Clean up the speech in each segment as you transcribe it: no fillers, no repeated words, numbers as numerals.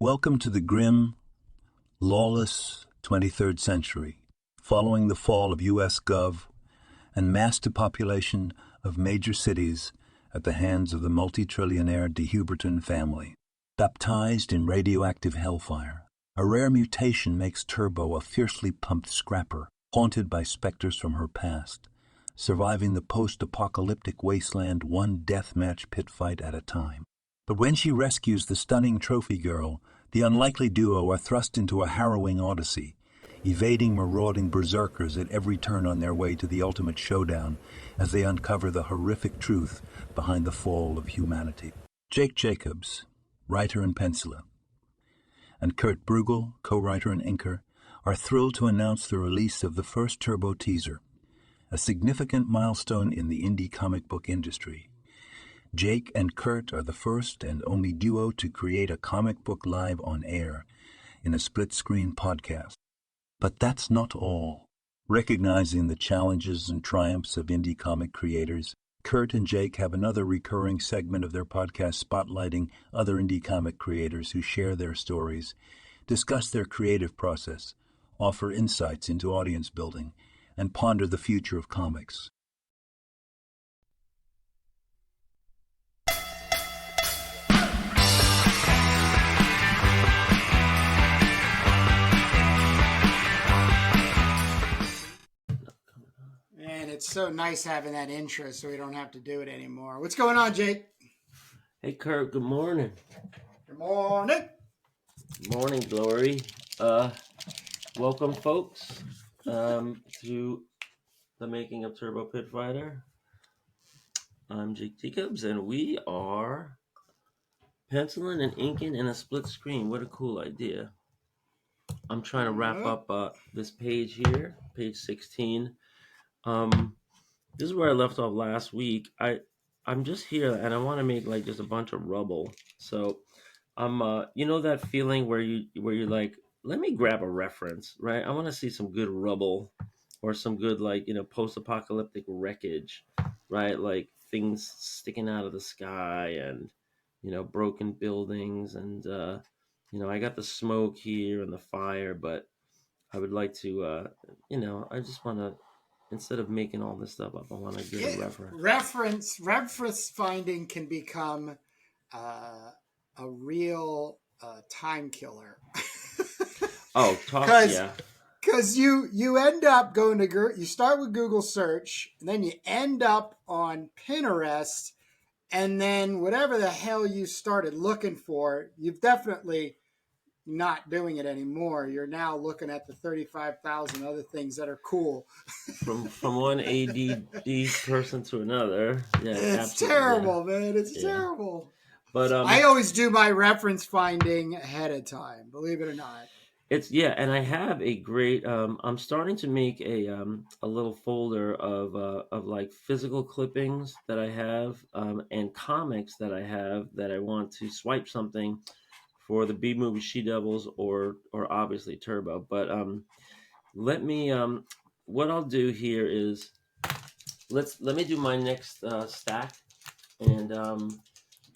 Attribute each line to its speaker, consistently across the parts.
Speaker 1: Welcome to the grim, lawless 23rd century, following the fall of U.S. Gov and mass depopulation of major cities at the hands of the multi-trillionaire de Huberton family. Baptized in radioactive hellfire, a rare mutation makes Turbo a fiercely pumped scrapper, haunted by specters from her past, surviving the post-apocalyptic wasteland one deathmatch pit fight at a time. But when she rescues the stunning trophy girl, the unlikely duo are thrust into a harrowing odyssey, evading marauding berserkers at every turn on their way to the ultimate showdown as they uncover the horrific truth behind the fall of humanity. Jake Jacobs, writer and penciler, and Kurt Bruegel, co-writer and inker, are thrilled to announce the release of the first Turbo teaser, a significant milestone in the indie comic book industry. Jake and Kurt are the first and only duo to create a comic book live on air in a split-screen podcast. But that's not all. Recognizing the challenges and triumphs of indie comic creators, Kurt and Jake have another recurring segment of their podcast spotlighting other indie comic creators who share their stories, discuss their creative process, offer insights into audience building, and ponder the future of comics.
Speaker 2: Man, it's so nice having that intro so we don't have to do it anymore. What's going on, Jake?
Speaker 3: Hey, Kurt, good morning.
Speaker 2: Good morning.
Speaker 3: Morning, Glory. Welcome, folks, to the making of Turbo Pit Fighter. I'm Jake Jacobs, and we are penciling and inking in a split screen. What a cool idea. I'm trying to wrap up this page here, page 16. This is where I left off last week. I'm just here, and I want to make like just a bunch of rubble. So I'm you know that feeling where you're like, let me grab a reference, right? I want to see some good rubble or some good post-apocalyptic wreckage, right? Like things sticking out of the sky and broken buildings and I got the smoke here and the fire, but I would like to I just want to, instead of making all this stuff up, I want to get a reference.
Speaker 2: Reference finding can become a real time killer.
Speaker 3: Oh, yeah.
Speaker 2: Because you end up going to you start with Google search, and then you end up on Pinterest, and then whatever the hell you started looking for, you've definitely not doing it anymore. You're now looking at the 35,000 other things that are cool.
Speaker 3: from one ADD person to another. Yeah,
Speaker 2: it's terrible, man. It's terrible.
Speaker 3: But
Speaker 2: I always do my reference finding ahead of time, believe it or not.
Speaker 3: And I have a great. I'm starting to make a little folder of like physical clippings that I have and comics that I have that I want to swipe something for the B movie She Devils or obviously Turbo. But let me what I'll do here is let me do my next stack, and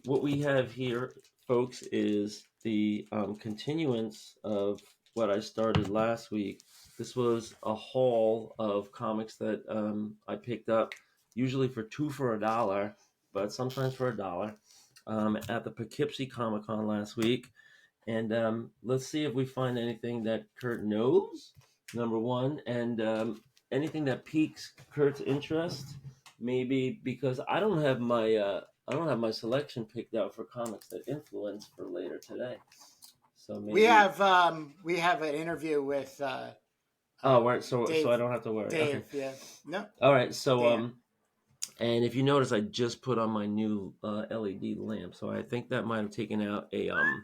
Speaker 3: what we have here, folks, is the continuance of what I started last week. This was a haul of comics that I picked up, usually for $2 for $1, but sometimes for $1, at the Poughkeepsie Comic Con last week. And let's see if we find anything that Kurt knows, number one, and anything that piques Kurt's interest. Maybe because I don't have my selection picked out for comics that influence for later today. So maybe
Speaker 2: we have an interview with
Speaker 3: right. So
Speaker 2: Dave,
Speaker 3: so I don't have to worry.
Speaker 2: Dave,
Speaker 3: Okay.
Speaker 2: yeah. No.
Speaker 3: All right. So
Speaker 2: Dan.
Speaker 3: and if you notice, I just put on my new LED lamp, so I think that might have taken out a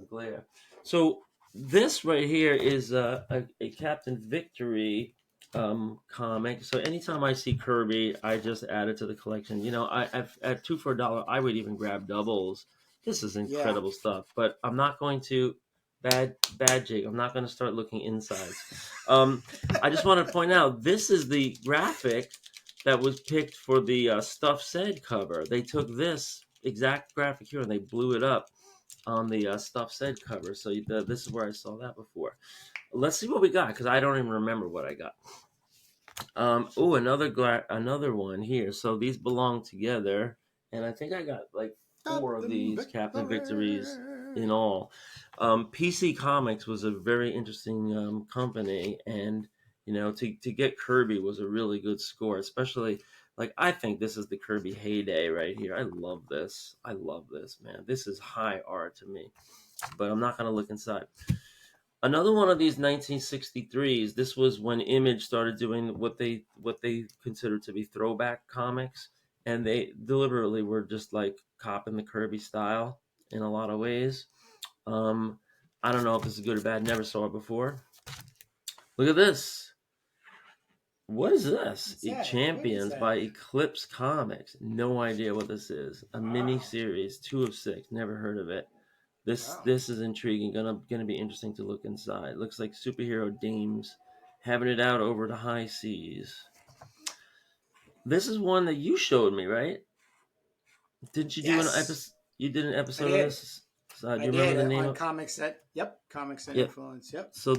Speaker 3: glare. So this right here is a Captain Victory comic. So anytime I see Kirby, I just add it to the collection. I've at $2 for $1, I would even grab doubles. This is incredible stuff. But I'm not going to bad Jake. I'm not going to start looking inside. I just want to point out this is the graphic that was picked for the Stuff Said cover. They took this exact graphic here and they blew it up. on the Stuff Said cover. So this is where I saw that before. Let's see what we got, because I don't even remember what I got. Another one here. So these belong together, and I think I got like 4 of these Captain Victories in all. PC Comics was a very interesting company, and to get Kirby was a really good score, especially like I think this is the Kirby heyday right here. I love this. I love this, man. This is high art to me. But I'm not gonna look inside. Another one of these 1963s. This was when Image started doing what they considered to be throwback comics, and they deliberately were just like copying the Kirby style in a lot of ways. Um, I don't know if this is good or bad. Never saw it before. Look at this. What is this? Champions by Eclipse Comics. No idea what this is. A mini series, 2 of 6. Never heard of it. This is intriguing. Gonna be interesting to look inside. Looks like superhero dames having it out over the high seas. This is one that you showed me, right? Didn't you do an episode? You did an episode of this. Do you remember the name
Speaker 2: on
Speaker 3: of
Speaker 2: Comics that? Yep, Comics and Influence. Yep.
Speaker 3: So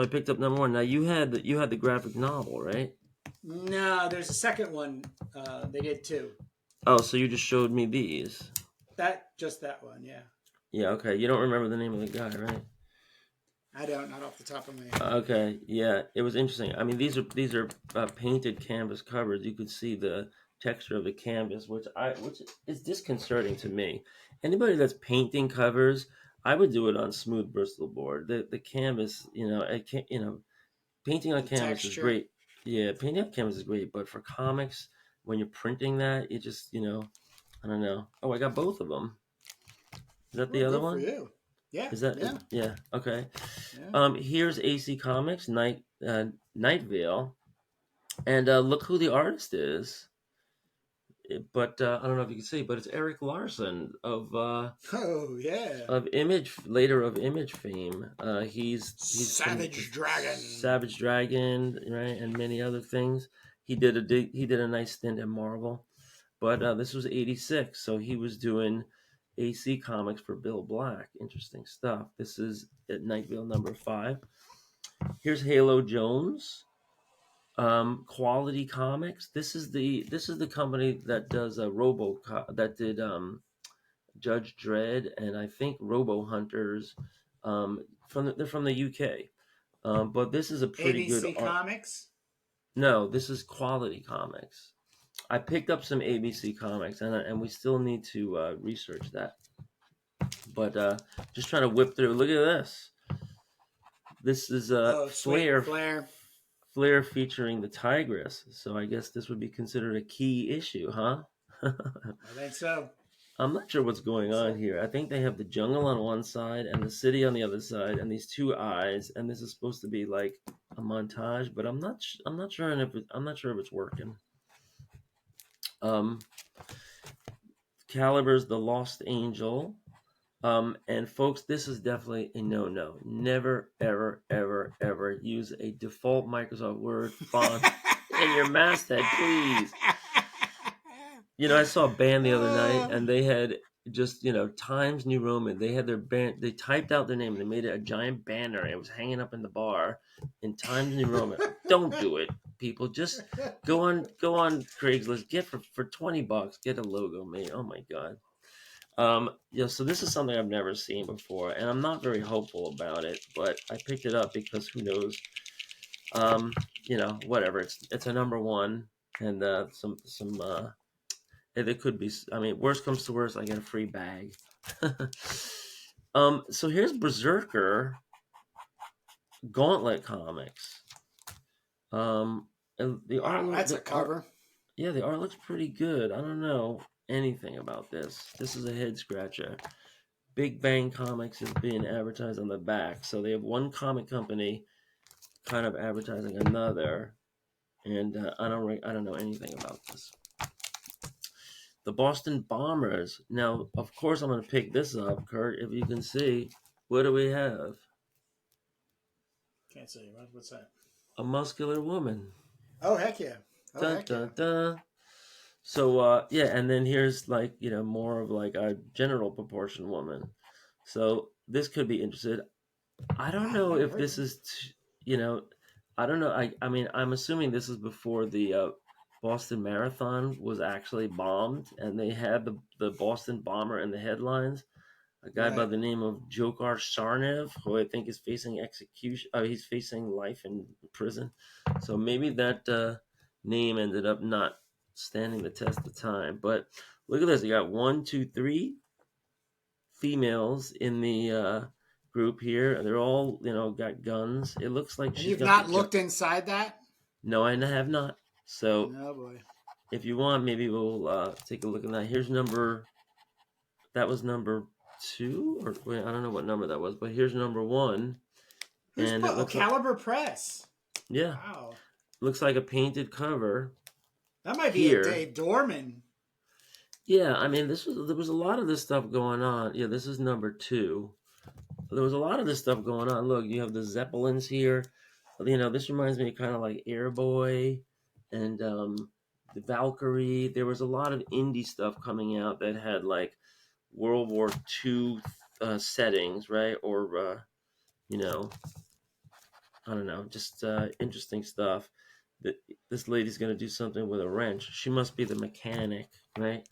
Speaker 3: I picked up number 1. Now you had the graphic novel, right?
Speaker 2: No, there's a second one. They did 2.
Speaker 3: Oh, so you just showed me these?
Speaker 2: Just that one, yeah.
Speaker 3: Yeah, okay. You don't remember the name of the guy, right?
Speaker 2: I don't, not off the top of my head.
Speaker 3: Okay, yeah, it was interesting. I mean, these are painted canvas covers. You could see the texture of the canvas, which is disconcerting to me. Anybody that's painting covers, I would do it on smooth Bristol board. The canvas, it can't, painting on canvas is great. Yeah, painting on canvas is great, but for comics, when you're printing that, it just, I don't know. Oh, I got both of them. Is that the other one?
Speaker 2: For you. Yeah.
Speaker 3: Is that?
Speaker 2: Yeah.
Speaker 3: Yeah. Okay.
Speaker 2: Yeah.
Speaker 3: Here's AC Comics Night Vale, and look who the artist is. But I don't know if you can see, but it's Eric Larson of Image, later of Image fame. He's
Speaker 2: Savage
Speaker 3: Dragon, right, and many other things. He did a nice stint at Marvel, but this was '86, so he was doing AC Comics for Bill Black. Interesting stuff. This is at Night Vale number 5. Here's Halo Jones. Quality Comics. This is the company that does that did Judge Dredd, and I think Robo Hunters. They're from the UK. But this is a pretty
Speaker 2: ABC
Speaker 3: good
Speaker 2: Comics.
Speaker 3: No, this is Quality Comics. I picked up some ABC Comics, and we still need to research that. But just trying to whip through. Look at this. This is Flair featuring the Tigress. So I guess this would be considered a key issue, huh?
Speaker 2: I think so.
Speaker 3: I'm not sure what's going on here. I think they have the jungle on one side and the city on the other side, and these 2 eyes. And this is supposed to be like a montage, but I'm not sure if it's working. Caliber's The Lost Angel. And folks, this is definitely a no. Never, ever, ever, ever use a default Microsoft Word font in your masthead, please. I saw a band the other night, and they had just, Times New Roman. They had their band, they typed out their name, and they made it a giant banner, and it was hanging up in the bar in Times New Roman. Don't do it, people. Just go on Craigslist, get for $20, get a logo made. Oh my God. So this is something I've never seen before, and I'm not very hopeful about it, but I picked it up because who knows? Whatever. It's a number 1, and it could be. I mean, worst comes to worst, I get a free bag. So here's Berserker Gauntlet Comics. And the art.
Speaker 2: That's a cover.
Speaker 3: Yeah, the art looks pretty good. I don't know anything about this. This is a head scratcher. Big Bang Comics is being advertised on the back, so they have one comic company kind of advertising another, and I don't know anything about this. The Boston Bombers. Now, of course, I'm going to pick this up, Kurt. If you can see, what do we have?
Speaker 2: Can't see. What's that?
Speaker 3: A muscular woman.
Speaker 2: Oh heck yeah!
Speaker 3: Dun. So, and then here's like, more of like a general proportion woman. So this could be interested. I don't
Speaker 2: I
Speaker 3: know
Speaker 2: never
Speaker 3: if
Speaker 2: heard
Speaker 3: this
Speaker 2: that.
Speaker 3: is, you know, I don't know. I mean, I'm assuming this is before the Boston Marathon was actually bombed, and they had the Boston bomber in the headlines. A guy by
Speaker 2: Right.
Speaker 3: the name of Dzhokhar Sarnev, who I think is facing execution. He's facing life in prison. So maybe that name ended up not standing the test of time. But look at this. You got one, two, three females in the group here. They're all, got guns. It looks like
Speaker 2: And
Speaker 3: she's
Speaker 2: you've
Speaker 3: got the
Speaker 2: not
Speaker 3: gun.
Speaker 2: looked inside that?
Speaker 3: No, I have not. So
Speaker 2: No boy.
Speaker 3: if you want, maybe we'll take a look at that. Here's number. That was number two, or wait, I don't know what number that was, but here's number one,
Speaker 2: Who's
Speaker 3: and
Speaker 2: put?
Speaker 3: it
Speaker 2: Oh,
Speaker 3: looks like,
Speaker 2: Caliber Press.
Speaker 3: yeah,
Speaker 2: Wow.
Speaker 3: looks like a painted cover
Speaker 2: That might be a
Speaker 3: here.
Speaker 2: Dave Dorman.
Speaker 3: Yeah, I mean, there was a lot of this stuff going on. Yeah, this is number two. There was a lot of this stuff going on. Look, you have the Zeppelins here. This reminds me kind of like Airboy and the Valkyrie. There was a lot of indie stuff coming out that had like World War II settings, right? Or you know, I don't know, just interesting stuff. That this lady's gonna do something with a wrench. She must be the mechanic, right?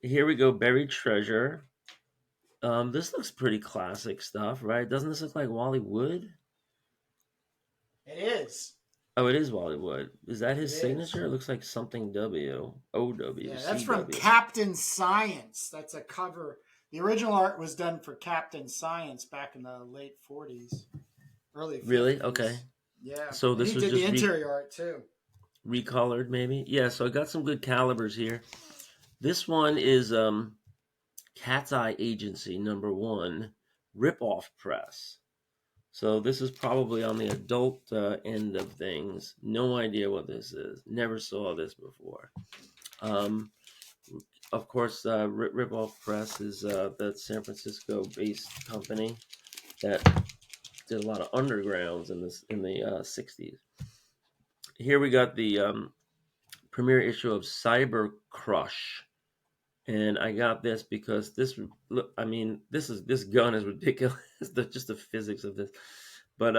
Speaker 3: Here we go, buried treasure. This looks pretty classic stuff, right? Doesn't this look like Wally Wood?
Speaker 2: It is.
Speaker 3: Oh, it is Wally Wood. Is that
Speaker 2: It
Speaker 3: his
Speaker 2: is.
Speaker 3: signature? It looks like something W, O W,
Speaker 2: Yeah, that's
Speaker 3: C
Speaker 2: from
Speaker 3: W.
Speaker 2: Captain Science. That's a cover. The original art was done for Captain Science back in the late 40s, early
Speaker 3: Really?
Speaker 2: 50s.
Speaker 3: Okay.
Speaker 2: Yeah.
Speaker 3: So
Speaker 2: And
Speaker 3: this
Speaker 2: he
Speaker 3: was
Speaker 2: did the
Speaker 3: just
Speaker 2: interior art too.
Speaker 3: recolored, maybe. Yeah. So I got some good calibers here. This one is Cat's Eye Agency number one, rip-off press. So this is probably on the adult end of things. No idea what this is. Never saw this before. Um, of course, Rip-Off Press is that San Francisco-based company that did a lot of undergrounds in the 60s. Here we got the premiere issue of Cyber Crush, and I got this because look, I mean, this gun is ridiculous. Just the physics of this, but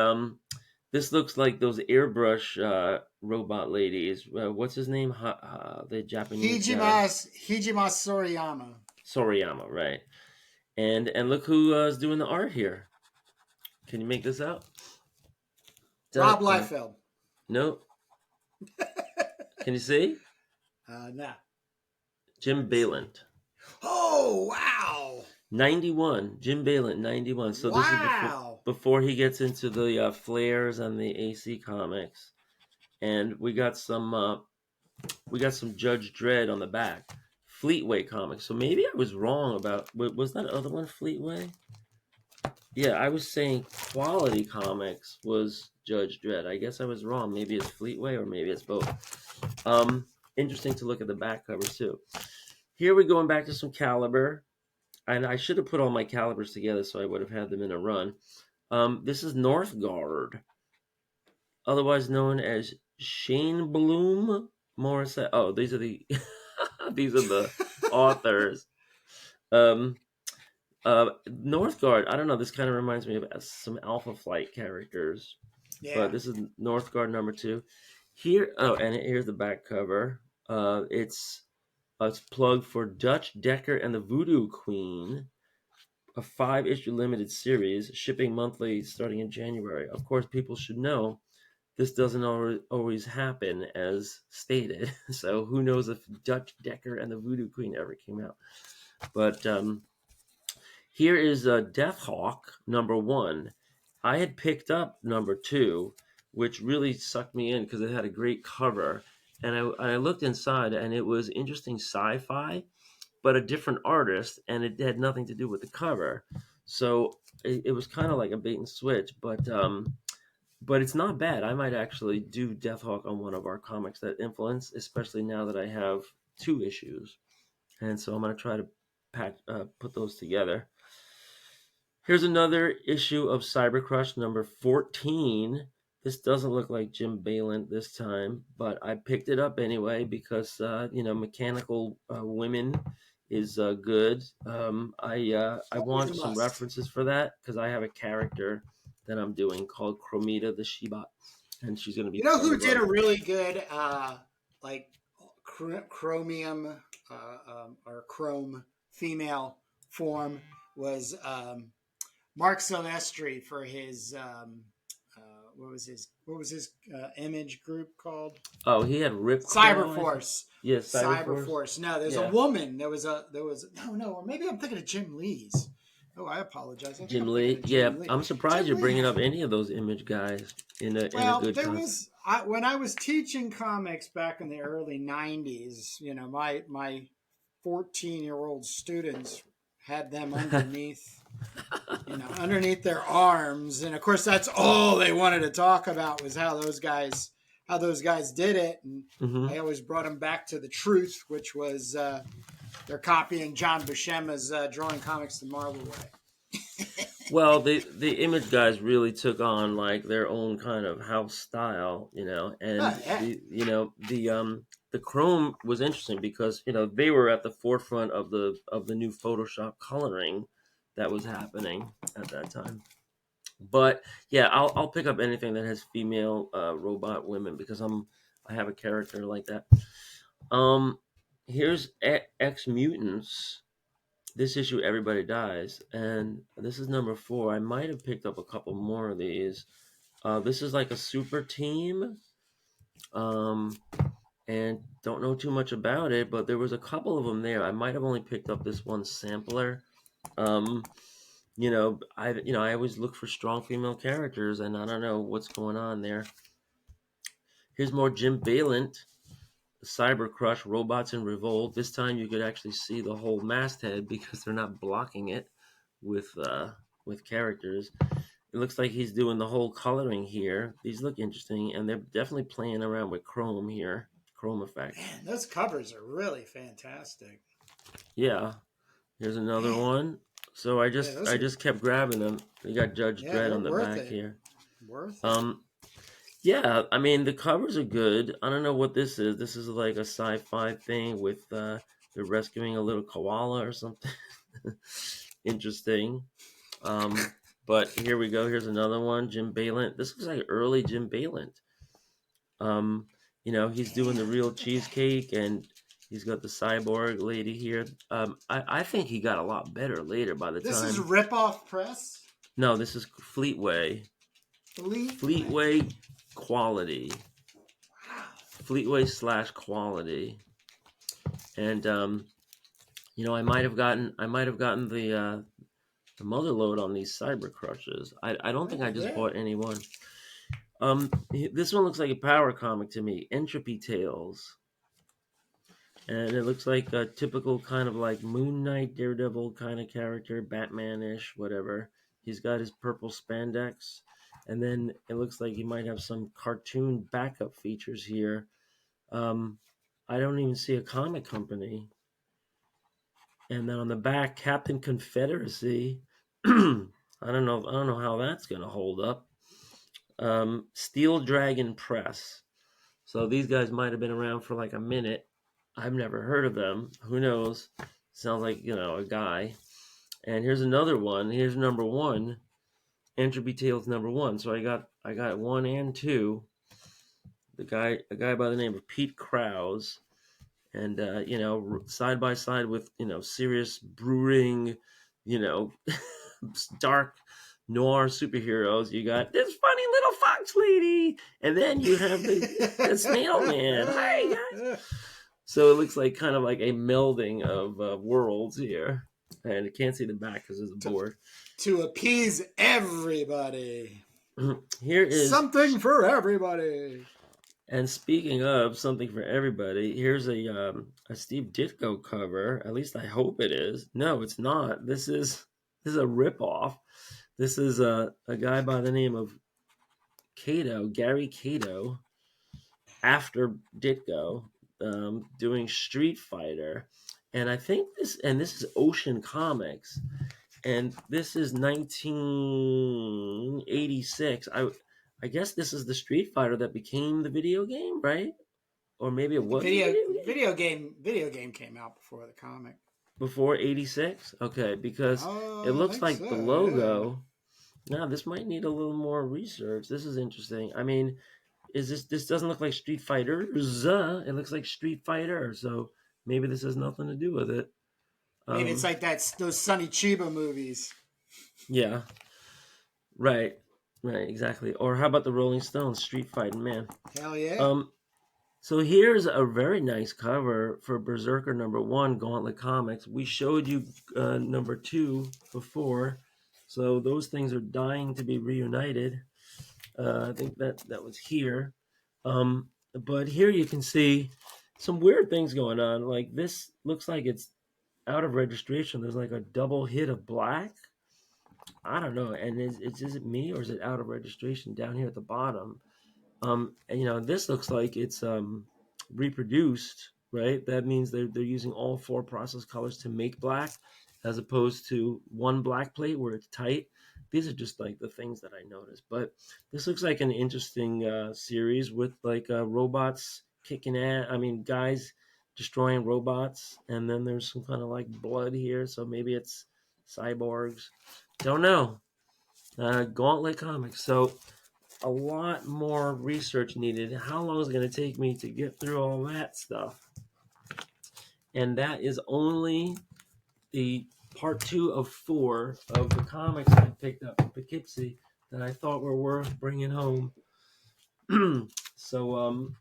Speaker 3: this looks like those airbrush robot ladies. What's his name? The Japanese guy,
Speaker 2: Hijimas Soriyama.
Speaker 3: Soriyama, right? And look who is doing the art here. Can you make this out?
Speaker 2: Rob
Speaker 3: Da.
Speaker 2: Liefeld.
Speaker 3: No. Can you see?
Speaker 2: Nah.
Speaker 3: Jim Balent.
Speaker 2: Oh, wow.
Speaker 3: 91. Jim Balent, 91. So this is
Speaker 2: Wow.
Speaker 3: before he gets into the flares and the AC comics. And we got some Judge Dredd on the back. Fleetway comics. So maybe I was wrong about, was that other one Fleetway? Yeah, I was saying Quality Comics was Judge Dredd. I guess I was wrong. Maybe it's Fleetway or maybe it's both. Interesting to look at the back covers too. Here we're going back to some Caliber, and I should have put all my Calibers together so I would have had them in a run. This is Northgard, otherwise known as Shane Bloom Morissette. Oh, these are the these are the authors. Um, Northgard. I don't know. This kind of reminds me of some Alpha Flight characters, but
Speaker 2: Yeah.
Speaker 3: this is Northgard number two. Here, oh, and here's the back cover. It's plugged for Dutch Decker and the Voodoo Queen, a 5-issue limited series, shipping monthly starting in January. Of course, people should know this doesn't always happen as stated. So who knows if Dutch Decker and the Voodoo Queen ever came out. But here is Deathhawk number one. I had picked up number two, which really sucked me in because it had a great cover. And I looked inside, and it was interesting sci-fi, but a different artist, and it had nothing to do with the cover. So it was kind of like a bait and switch, but it's not bad. I might actually do Deathhawk on one of our comics that influence, especially now that I have 2 issues, and so I'm going to try to put those together. Here's another issue of Cybercrush number 14. This doesn't look like Jim Balent this time, but I picked it up anyway because, mechanical women is good. I
Speaker 2: Always
Speaker 3: want
Speaker 2: a
Speaker 3: some
Speaker 2: must.
Speaker 3: references for that because I have a character that I'm doing called Chromita the Shebot, and she's going to be
Speaker 2: You know
Speaker 3: part
Speaker 2: who
Speaker 3: of
Speaker 2: did a really good like chromium or chrome female form was Mark Silvestri for his what was his image group called?
Speaker 3: Oh, he had Ripclaw, I think.
Speaker 2: Cyberforce.
Speaker 3: Yeah, Cyberforce.
Speaker 2: Cyberforce. No, there's a
Speaker 3: Yeah,
Speaker 2: woman. There was no, or maybe I'm thinking of Jim Lee's. Oh, I apologize. I think
Speaker 3: Jim
Speaker 2: I'm thinking
Speaker 3: Lee.
Speaker 2: of
Speaker 3: Yeah,
Speaker 2: Jim Lee.
Speaker 3: I'm surprised
Speaker 2: Jim
Speaker 3: you're
Speaker 2: Lee.
Speaker 3: bringing up any of those image guys in a
Speaker 2: Well,
Speaker 3: good
Speaker 2: there
Speaker 3: context.
Speaker 2: was when I was teaching comics back in the early '90s. You know, my 14-year-old students had them underneath, underneath their arms, and of course that's all they wanted to talk about was how those guys did it, and
Speaker 3: hmm
Speaker 2: I always brought them back to the truth, which was they're copying John Buscema's drawing comics the Marvel way.
Speaker 3: Well, the image guys really took on like their own kind of house style, and
Speaker 2: Oh yeah,
Speaker 3: the Chrome was interesting because they were at the forefront of the new Photoshop coloring that was happening at that time. But yeah, I'll pick up anything that has female robot women because I have a character like that. Um, here's X Mutants. This issue, Everybody Dies, and this is number 4. I might have picked up a couple more of these. This is like a super team, um, and don't know too much about it, but there was a couple of them there. I might have only picked up this one sampler. Um, I always look for strong female characters, and I don't know what's going on there. Here's more Jim Balent, Cyber Crush, Robots in Revolt. This time you could actually see the whole masthead because they're not blocking it with characters. It looks like he's doing the whole coloring here. These look interesting, and they're definitely playing around with chrome here, chrome effects.
Speaker 2: man, those covers are really fantastic.
Speaker 3: Yeah, here's another
Speaker 2: Man,
Speaker 3: one. So I
Speaker 2: yeah,
Speaker 3: just
Speaker 2: those
Speaker 3: I
Speaker 2: are
Speaker 3: just kept grabbing them. You got Judge
Speaker 2: yeah,
Speaker 3: Dredd
Speaker 2: they're
Speaker 3: on the
Speaker 2: worth
Speaker 3: back
Speaker 2: it,
Speaker 3: here.
Speaker 2: worth it.
Speaker 3: Um, yeah, I mean the covers are good. I don't know what this is. This is like a sci-fi thing with they're rescuing a little koala or something. Interesting. Um, but here we go. Here's another one. Jim Balent. This looks like early Jim Balent. Um, he's doing the
Speaker 2: Yeah,
Speaker 3: real
Speaker 2: look at that.
Speaker 3: cheesecake, and he's got the cyborg lady here. I think he got a lot better later by the
Speaker 2: This is
Speaker 3: time.
Speaker 2: Rip Off Press.
Speaker 3: No, this is Fleetway.
Speaker 2: Fleetway.
Speaker 3: Fleetway quality.
Speaker 2: Wow.
Speaker 3: Fleetway slash quality. And I might have gotten the mother load on these cyber crushes. I don't think
Speaker 2: Oh
Speaker 3: I just
Speaker 2: yeah.
Speaker 3: bought any one. This one looks like a power comic to me. Entropy Tales. And it looks like a typical kind of like Moon Knight, Daredevil kind of character, Batman-ish, whatever. He's got his purple spandex, and then it looks like he might have some cartoon backup features here. Um, I don't even see a comic company. And then on the back, Captain Confederacy. I don't know how that's gonna hold up. Steel Dragon Press. So these guys might have been around for like a minute. I've never heard of them. Who knows? Sounds like, a guy. And here's another one. Here's number 1. Entropy Tales number 1. So I got 1 and 2. A guy by the name of Pete Krause, and side by side with, serious brooding, you know, dark noir superheroes. You got this funny little fox lady, and then you have the snail man. Hi guys. So it looks like kind of like a melding of worlds here, and I can't see the back because there's a
Speaker 2: to,
Speaker 3: board.
Speaker 2: to appease everybody.
Speaker 3: Here is,
Speaker 2: Something for everybody.
Speaker 3: and speaking of something for everybody, here's a Steve Ditko cover. At least I hope it is. No, it's not. This is a ripoff. This is a guy by the name of Gary Cato, after Ditko, doing Street Fighter, and I think this is Ocean Comics, and this is 1986. I guess this is the Street Fighter that became the video game, right? Or maybe
Speaker 2: I
Speaker 3: it
Speaker 2: think the
Speaker 3: was the video game.
Speaker 2: video game came out before the comic.
Speaker 3: before 86? Okay, because it
Speaker 2: Oh, I
Speaker 3: looks
Speaker 2: think
Speaker 3: like the
Speaker 2: so. Yeah.
Speaker 3: logo. Now, this might need a little more research. This is interesting. I mean, is this doesn't look like Street Fighters? It looks like Street Fighter. So maybe this has nothing to do with it.
Speaker 2: Maybe it's
Speaker 3: Um,
Speaker 2: like those Sonny Chiba movies.
Speaker 3: yeah, right, right, exactly. Or how about the Rolling Stones, Street Fighting Man?
Speaker 2: Hell yeah.
Speaker 3: Um, so here's a very nice cover for Berserker #1, Gauntlet Comics. We showed you #2 before, so those things are dying to be reunited. I think that was here. But here you can see some weird things going on. Like this looks like it's out of registration. There's like a double hit of black. I don't know. And is it me or is it out of registration down here at the bottom? And this looks like it's reproduced, right? That means they're using all four process colors to make black, as opposed to one black plate where it's tight. These are just like the things that I noticed. But this looks like an interesting series with like robots kicking ass. I mean, guys destroying robots, and then there's some kind of like blood here. So maybe it's cyborgs. Don't know. Gauntlet Comics. So a lot more research needed. How long is it going to take me to get through all that stuff? And that is only the part 2 of 4 of the comics I picked up in Poughkeepsie that I thought were worth bringing home. So
Speaker 2: Some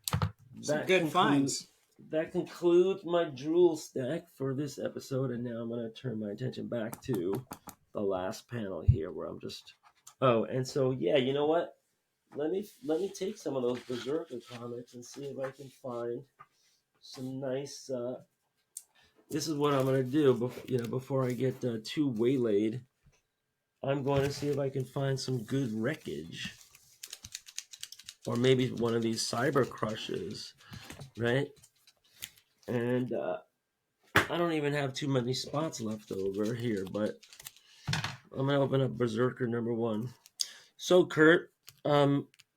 Speaker 3: that
Speaker 2: good
Speaker 3: concludes
Speaker 2: finds.
Speaker 3: that concludes my drool stack for this episode, and now I'm going to turn my attention back to the last panel here, where I'm just. Oh, and so yeah, you know what? Let me take some of those Berserker comics and see if I can find some nice. This is what I'm gonna do. Before I get too waylaid, I'm going to see if I can find some good wreckage, or maybe one of these cyber crushes, right? And I don't even have too many spots left over here, but I'm gonna open up Berserker #1. So, Kurt,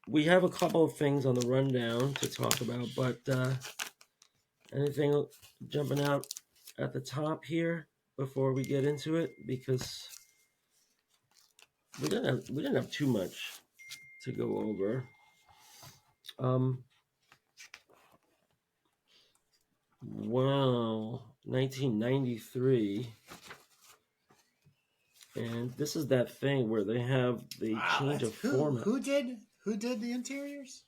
Speaker 3: we have a couple of things on the rundown to talk about, but anything jumping out at the top here before we get into it? Because we didn't have too much to go over. Wow, 1993, and this is that thing where they have the
Speaker 2: Wow,
Speaker 3: change
Speaker 2: that's
Speaker 3: of format.
Speaker 2: who did the interiors?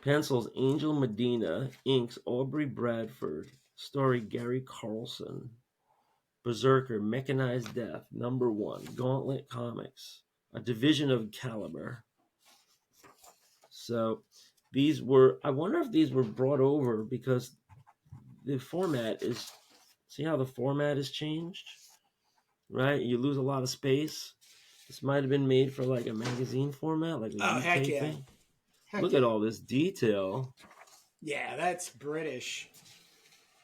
Speaker 3: Pencils Angel Medina, inks Aubrey Bradford, story Gary Carlson. Berserker Mechanized Death #1, Gauntlet Comics, a division of Caliber. So these were, I wonder if these were brought over because the format is, see how the format has changed, right? You lose a lot of space. This might have been made for like a magazine format, like a
Speaker 2: Oh, heck
Speaker 3: UK
Speaker 2: yeah.
Speaker 3: thing.
Speaker 2: Heck
Speaker 3: Look
Speaker 2: yeah.
Speaker 3: at all this detail.
Speaker 2: Yeah, that's British.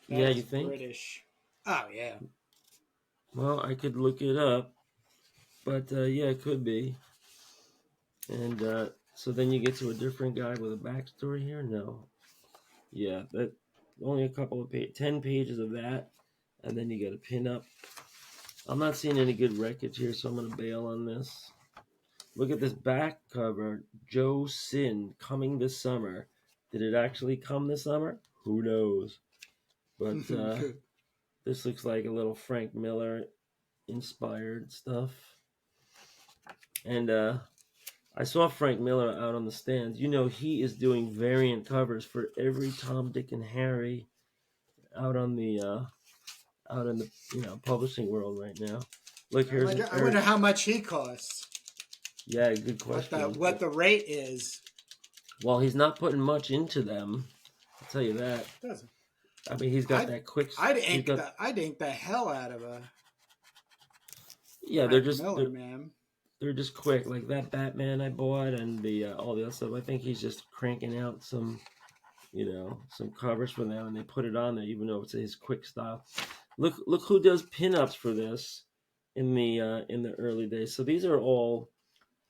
Speaker 3: Yeah,
Speaker 2: That's
Speaker 3: you think?
Speaker 2: British. Oh, yeah.
Speaker 3: Well, I could look it up, but yeah, it could be. And so then you get to a different guy with a backstory here? No. Yeah, that only a couple of 10 pages of that, and then you got to pin up. I'm not seeing any good wreckage here, so I'm going to bail on this. Look at this back cover. Joe Sin, coming this summer. Did it actually come this summer? Who knows? But this looks like a little Frank Miller inspired stuff. And I saw Frank Miller out on the stands. You know, he is doing variant covers for every Tom, Dick, and Harry out on the out in the publishing world right now. Look, here's an
Speaker 2: I wonder how much he costs.
Speaker 3: Yeah, good question.
Speaker 2: What the rate is.
Speaker 3: Well, he's not putting much into them. I'll tell you that.
Speaker 2: Doesn't.
Speaker 3: I mean, he's got that quick.
Speaker 2: I'd ink the hell out of a.
Speaker 3: Yeah,
Speaker 2: Frank Miller, man.
Speaker 3: They're just quick, like that Batman I bought and the all the other stuff. I think he's just cranking out some covers for them, and they put it on there, even though it's his quick style. Look who does pinups for this in the early days. So these are all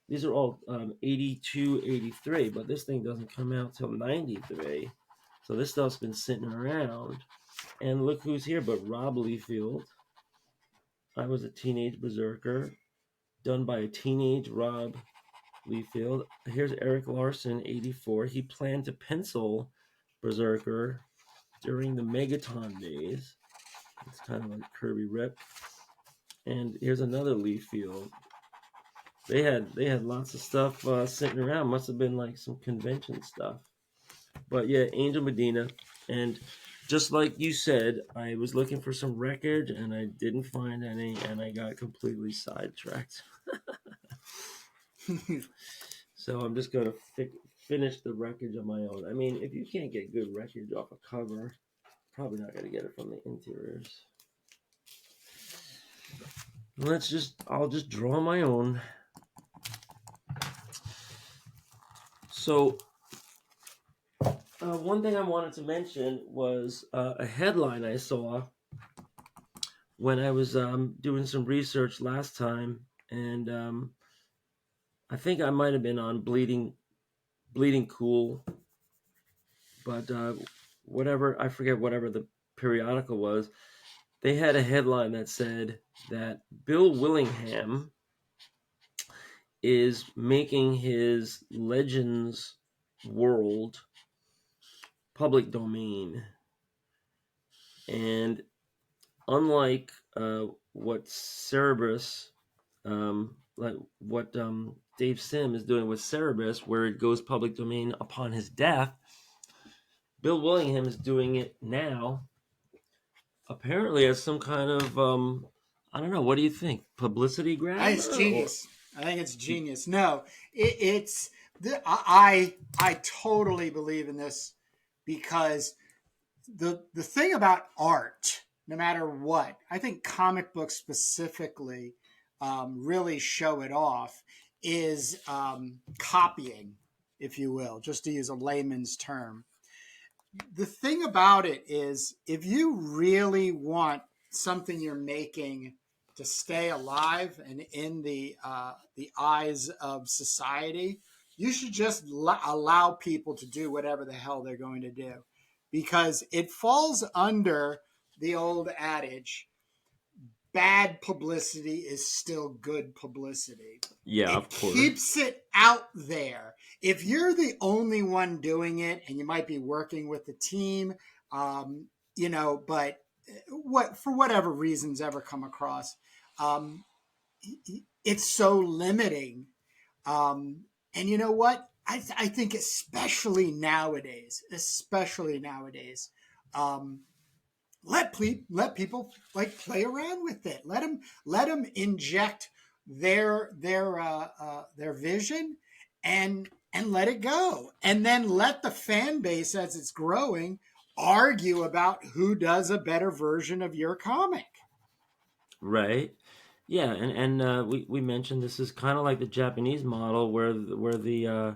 Speaker 3: 82, 83, but this thing doesn't come out till 93. So this stuff's been sitting around. And look who's here but Rob Liefeld. I Was a Teenage Berserker, done by a teenage Rob Liefeld. Here's Eric Larson, 84. He planned to pencil Berserker during the Megaton days. It's kind of like Kirby Rip. And here's another Liefeld. They had lots of stuff sitting around. Must have been like some convention stuff. But yeah, Angel Medina. And just like you said, I was looking for some records and I didn't find any, and I got completely sidetracked. So I'm just going to finish the records on my own. I mean, if you can't get good records off a cover, probably not going to get it from the interiors. I'll just draw my own. So one thing I wanted to mention was a headline I saw when I was doing some research last time, and I think I might have been on Bleeding Cool, but whatever, I forget whatever the periodical was. They had a headline that said that Bill Willingham is making his Legends world public domain, and unlike what Cerebus, like what Dave Sim is doing with Cerebus, where it goes public domain upon his death, Bill Willingham is doing it now, apparently as some kind of I don't know. What do you think? Publicity grab?
Speaker 2: I think it's genius. I think it's genius. No, it's I totally believe in this, because the thing about art, no matter what, I think comic books specifically really show it off, is copying, if you will, just to use a layman's term. The thing about it is, if you really want something you're making to stay alive and in the eyes of society, you should just allow people to do whatever the hell they're going to do, because it falls under the old adage, bad publicity is still good publicity.
Speaker 3: Yeah,
Speaker 2: it
Speaker 3: of course.
Speaker 2: Keeps it out there. If you're the only one doing it, and you might be working with the team, but for whatever reasons ever come across, it's so limiting. And you know what? I think especially nowadays, let people like play around with it. Let them inject their vision and let it go, and then let the fan base, as it's growing, argue about who does a better version of your comic.
Speaker 3: Right. Yeah, and we mentioned this is kind of like the Japanese model, where the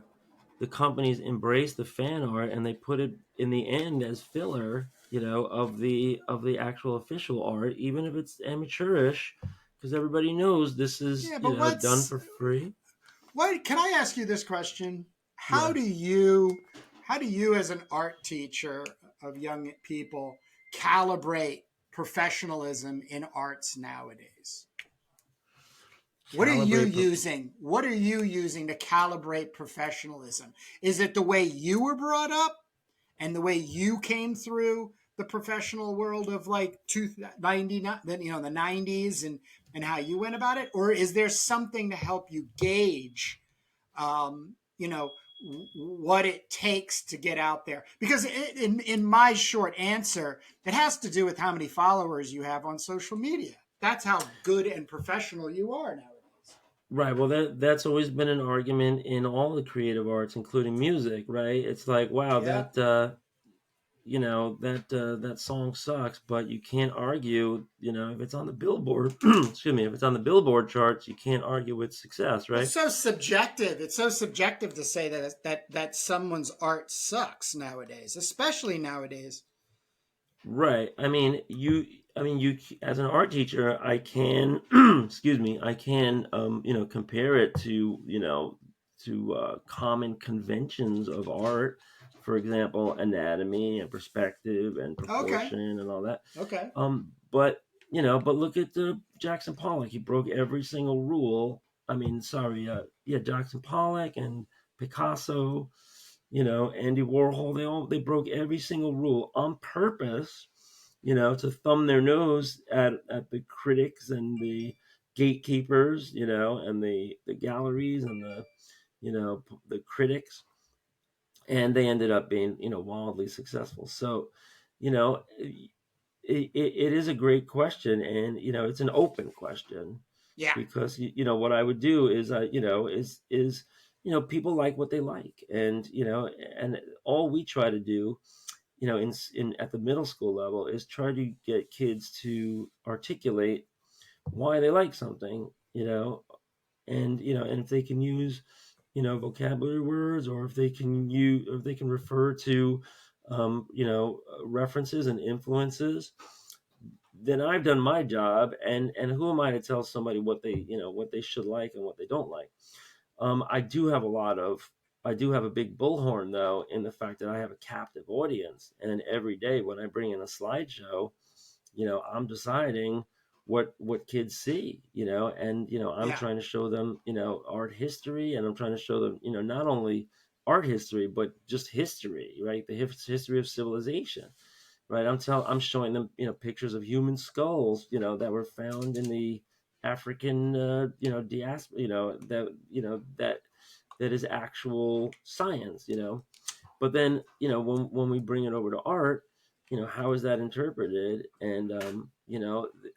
Speaker 3: companies embrace the fan art and they put it in the end as filler, of the actual official art, even if it's amateurish, because everybody knows this is done for free.
Speaker 2: What can I ask you this question? How
Speaker 3: Yeah.
Speaker 2: do you as an art teacher of young people calibrate professionalism in arts nowadays? What are you using? What are you using to calibrate professionalism? Is it the way you were brought up and the way you came through the professional world of like 99, the 90s, and how you went about it? Or is there something to help you gauge, what it takes to get out there? Because in my short answer, it has to do with how many followers you have on social media. That's how good and professional you are nowadays.
Speaker 3: Right. Well, that's always been an argument in all the creative arts, including music. Right. It's like, wow,
Speaker 2: Yeah.
Speaker 3: that that song sucks, but you can't argue. If it's on the Billboard, excuse me, if it's on the Billboard charts, you can't argue with success. Right.
Speaker 2: It's so subjective. It's so subjective to say that someone's art sucks nowadays, especially nowadays.
Speaker 3: Right. You as an art teacher, I can, excuse me, I can, compare it to, to common conventions of art for example, anatomy and perspective and
Speaker 2: Okay.
Speaker 3: proportion and all that.
Speaker 2: Okay.
Speaker 3: But but look at the Jackson Pollock. He broke every single rule. I mean, sorry, yeah, Jackson Pollock and Picasso, Andy Warhol. They broke every single rule on purpose, to thumb their nose at the critics and the gatekeepers, and the galleries and the critics, and they ended up being wildly successful. So, you know, it is a great question, and it's an open question,
Speaker 2: Yeah.
Speaker 3: because what I would do is people like what they like, and all we try to do in at the middle school level is try to get kids to articulate why they like something, and if they can use vocabulary words, or if they can use, or if they can refer to references and influences, then I've done my job. And who am I to tell somebody what they should like and what they don't like? I do have a big bullhorn, though, in the fact that I have a captive audience, and every day when I bring in a slideshow, I'm deciding what kids see, and I'm
Speaker 2: Yeah.
Speaker 3: trying to show them art history, and I'm trying to show them not only art history but just history, right? The history of civilization, right? I'm showing them pictures of human skulls that were found in the African diaspora, that is actual science, but then when we bring it over to art, how is that interpreted? And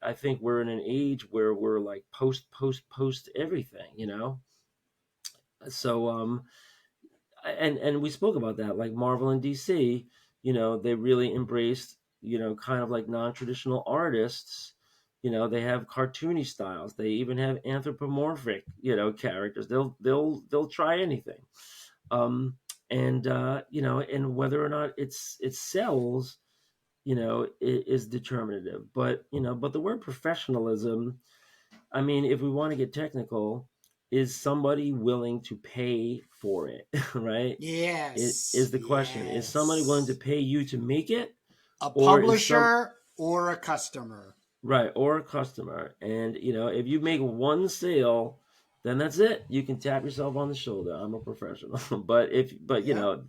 Speaker 3: I think we're in an age where we're like post everything, so and we spoke about that, like Marvel and DC, they really embraced kind of like non-traditional artists. They have cartoony styles, they even have anthropomorphic characters. They'll try anything. um and whether or not it sells, is determinative. But the word professionalism, I mean, if we want to get technical, is somebody willing to pay for it? Right? It
Speaker 2: Yes.
Speaker 3: is the question. Is somebody willing to
Speaker 2: Yes.
Speaker 3: pay you to make it,
Speaker 2: A
Speaker 3: or is some
Speaker 2: publisher or a customer.
Speaker 3: right, or a customer? And if you make one sale, then that's it. You can tap yourself on the shoulder. I'm a professional. But
Speaker 2: Yep.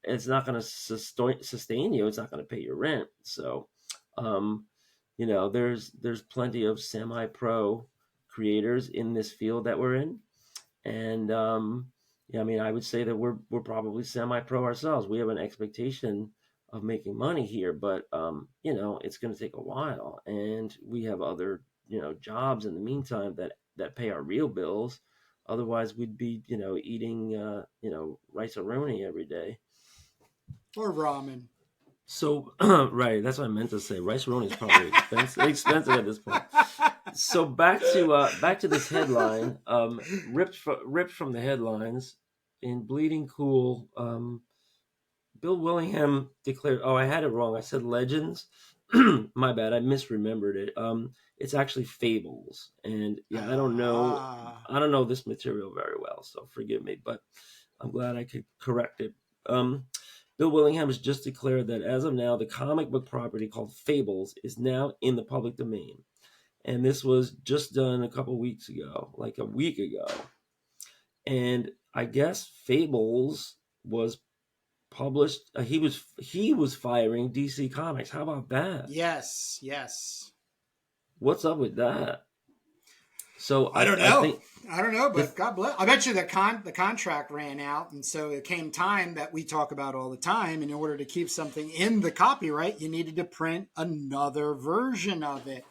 Speaker 3: it's not going to sustain you. It's not going to pay your rent. So, um, there's plenty of semi-pro creators in this field that we're in, and yeah, I mean, I would say that we're probably semi-pro ourselves. We have an expectation of making money here, but it's going to take a while, and we have other jobs in the meantime that pay our real bills. Otherwise, we'd be eating rice aroni every day.
Speaker 2: Or ramen.
Speaker 3: So right, that's what I meant to say. Rice aroni is probably expensive at this point. So back to this headline, ripped from the headlines in Bleeding Cool. Bill Willingham declared. Oh, I had it wrong. I said legends. My bad. I misremembered it. It's actually fables, and yeah, I don't know.
Speaker 2: Ah.
Speaker 3: I don't know this material very well, so forgive me. But I'm glad I could correct it. Bill Willingham has just declared that as of now, the comic book property called Fables is now in the public domain. And this was just done a couple weeks ago, like a week ago. And I guess Fables was published. He was firing DC Comics. How about that?
Speaker 2: Yes. Yes.
Speaker 3: What's up with that? So
Speaker 2: I don't
Speaker 3: I
Speaker 2: know.
Speaker 3: think
Speaker 2: I don't know,
Speaker 3: if
Speaker 2: but God bless. I bet you the contract ran out, and so it came time that we talk about all the time. In order to keep something in the copyright, you needed to print another version of it,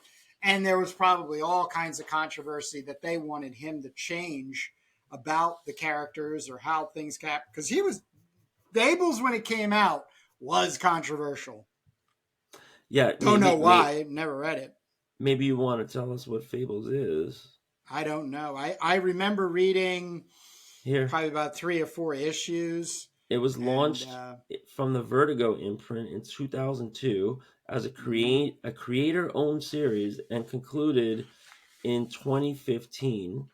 Speaker 2: and there was probably all kinds of controversy that they wanted him to change about the characters or how things kept, because he was Fables when it came out was controversial.
Speaker 3: yeah,
Speaker 2: Don't know why. Never read it.
Speaker 3: maybe you want to tell us what Fables is
Speaker 2: I don't know. I remember reading
Speaker 3: here.
Speaker 2: probably about 3 or 4 issues.
Speaker 3: It was
Speaker 2: And
Speaker 3: launched from the Vertigo imprint in 2002 as a creator owned series, and concluded in 2015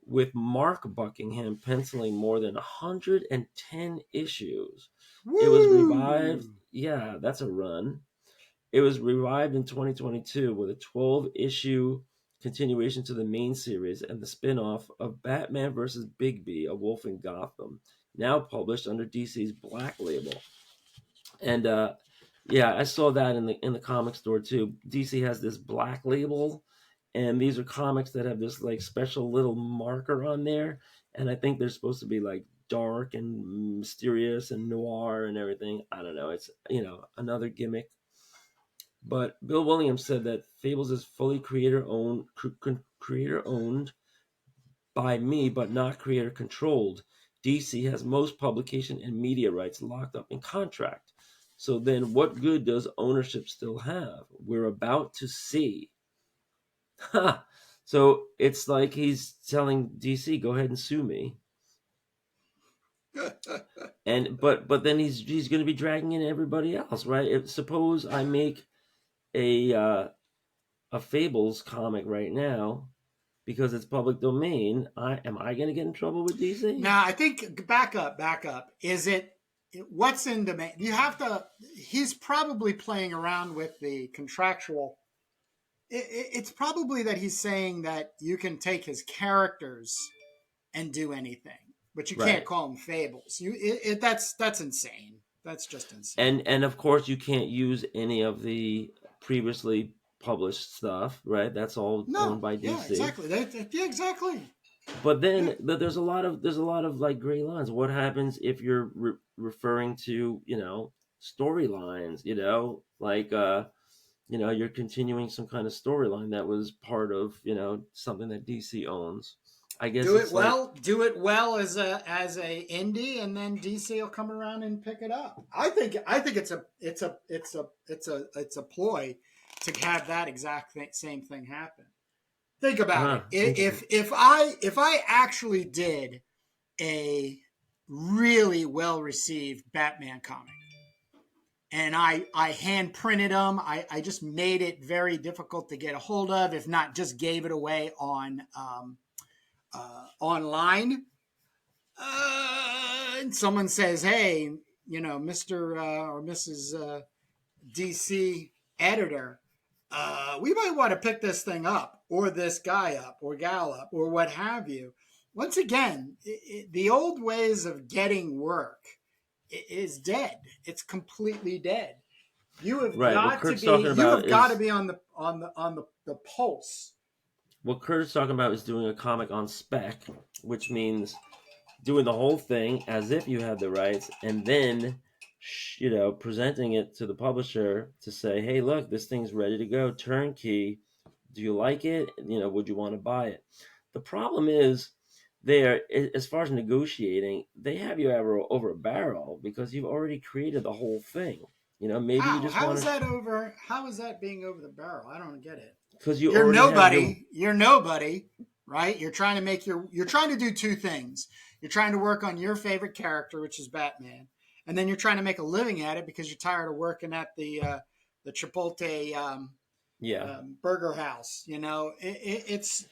Speaker 3: with Mark Buckingham penciling more than 110 issues. It was revived.
Speaker 2: Woo!
Speaker 3: Yeah, that's a run. It was revived in 2022 with a 12 issue continuation to the main series and the spin off of Batman vs. Bigby, A Wolf in Gotham, now published under DC's Black Label. And yeah, I saw that in the comic store too. DC has this Black Label, and these are comics that have this like special little marker on there, and I think they're supposed to be like dark and mysterious and noir and everything. I don't know. It's another gimmick. But Bill Williams said that Fables is fully creator owned by me, but not creator controlled. DC has most publication and media rights locked up in contract. So then what good does ownership still have? We're about to see. Ha! So it's like he's telling DC, go ahead and sue me. And but then he's going to be dragging in everybody else, right? Suppose I make a Fables comic right now because it's public domain. Am I going to get in trouble with DC?
Speaker 2: Now, I think back up. Is it what's in demand? You have to. He's probably playing around with the contractual. It's probably that he's saying that you can take his characters and do anything, but you can't call them fables. That's insane. That's just insane.
Speaker 3: And of course you can't use any of the previously published stuff, right? That's all owned by DC.
Speaker 2: Yeah, exactly. Yeah, exactly.
Speaker 3: But then there's a lot of like gray lines. What happens if you're referring to storylines? Like you're continuing some kind of storyline that was part of something that DC owns. I guess
Speaker 2: do it well as a indie, and then DC will come around and pick it up. I think it's a ploy to have that exact same thing happen. Think about it. If I actually did a really well received Batman comic, and I hand printed them, I just made it very difficult to get a hold of, if not just gave it away on online, and someone says, hey, Mr. Or Mrs. DC editor, we might want to pick this thing up, or this guy up, or gal up, or what have you. Once again, the old ways of getting work is dead. It's completely dead. You have got to be on the pulse.
Speaker 3: What Kurt's talking about is doing a comic on spec, which means doing the whole thing as if you had the rights, and then presenting it to the publisher to say, hey, look, this thing's ready to go, turnkey. Do you like it? Would you want to buy it? The problem is there, as far as negotiating, they have you over a barrel because you've already created the whole thing. Maybe you just
Speaker 2: how is that being over the barrel? I don't get it.
Speaker 3: Because
Speaker 2: you're nobody. You're nobody, right? You're trying to do two things. You're trying to work on your favorite character, which is Batman, and then you're trying to make a living at it because you're tired of working at the Chipotle burger house. It's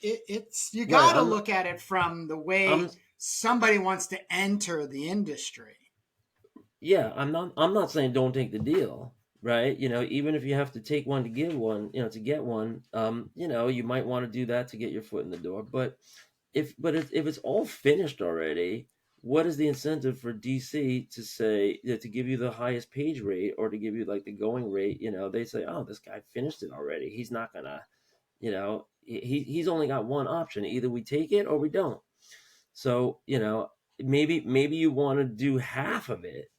Speaker 2: you got to look at it from the way somebody wants to enter the industry.
Speaker 3: Yeah, I'm not saying don't take the deal, right? Even if you have to take one to give one, to get one, you might want to do that to get your foot in the door. But if it's all finished already, what is the incentive for DC to say to give you the highest page rate or to give you like the going rate? They say, oh, this guy finished it already. He's not gonna, he's only got one option. Either we take it or we don't. So, maybe you want to do half of it,